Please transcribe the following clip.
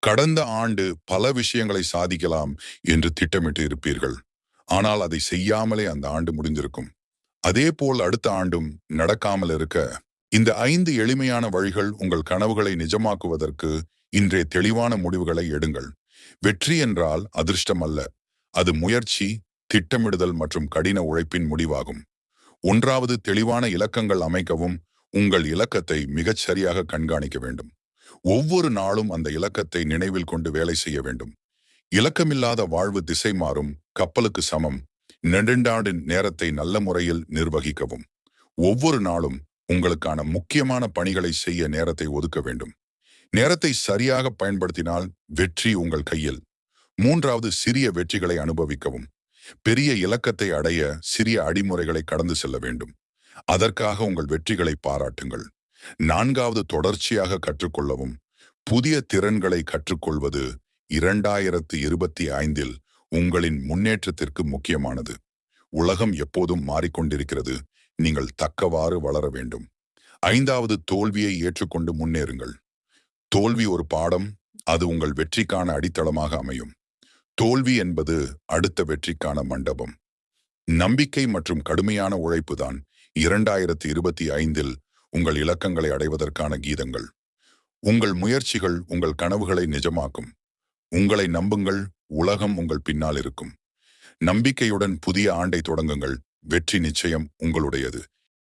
கடந்த ஆண்டு பல விஷயங்களை சாதிக்கலாம் என்று திட்டமிட்டு இருப்பீர்கள். ஆனால் அதை செய்யாமலே அந்த ஆண்டு முடிந்திருக்கும். அதேபோல் அடுத்த ஆண்டும் நடக்காமல் இருக்க, இந்த 5 எளிமையான வழிகள் உங்கள் கனவுகளை நிஜமாக்குவதற்கு இன்றைய தெளிவான முடிவுகளை எடுங்கள். வெற்றி என்றால் அதிர்ஷ்டம் அல்ல. அது முயற்சி, திட்டமிடுதல் மற்றும் கடின உழைப்பின் முடிவாகும். 1வது, தெளிவான இலக்கங்கள் அமைக்கவும். உங்கள் இலக்கத்தை மிகச் சரியாக கண்காணிக்க வேண்டும். ஒவ்வொரு நாளும் அந்த இலக்கத்தை நினைவில் கொண்டு வேலை செய்ய வேண்டும். இலக்கமில்லாத வாழ்வு திசை மாறும் கப்பலுக்கு சமம். நெடுண்டாண்டின் நேரத்தை நல்ல முறையில் நிர்வகிக்கவும். ஒவ்வொரு நாளும் உங்களுக்கான முக்கியமான பணிகளை செய்ய நேரத்தை ஒதுக்க வேண்டும். நேரத்தை சரியாக பயன்படுத்தினால் வெற்றி உங்கள் கையில். 3வது, சிறிய வெற்றிகளை அனுபவிக்கவும். பெரிய இலக்கத்தை அடைய சிறிய அடிமுறைகளை கடந்து செல்ல வேண்டும். அதற்காக உங்கள் வெற்றிகளை பாராட்டுங்கள். 4வது, தொடர்ச்சியாக கற்றுக்கொள்ளவும். புதிய திறன்களை கற்றுக்கொள்வது 2025இல் உங்களின் முன்னேற்றத்திற்கு முக்கியமானது. உலகம் எப்போதும் மாறிக்கொண்டிருக்கிறது. நீங்கள் தக்கவாறு வளர வேண்டும். 5வது, தோல்வியை ஏற்றுக்கொண்டு முன்னேறுங்கள். தோல்வி ஒரு பாடம். அது உங்கள் வெற்றிக்கான அடித்தளமாக அமையும். தோல்வி என்பது அடுத்த வெற்றிக்கான மண்டபம். நம்பிக்கை மற்றும் கடுமையான உழைப்புதான் 2025இல் உங்கள் இலக்கங்களை அடைவதற்கான கீதங்கள். உங்கள் முயற்சிகள் உங்கள் கனவுகளை நிஜமாக்கும். உங்களை நம்புங்கள், உலகம் உங்கள் பின்னால் இருக்கும். நம்பிக்கையுடன் புதிய ஆண்டை தொடங்குங்கள். வெற்றி நிச்சயம் உங்களுடையது.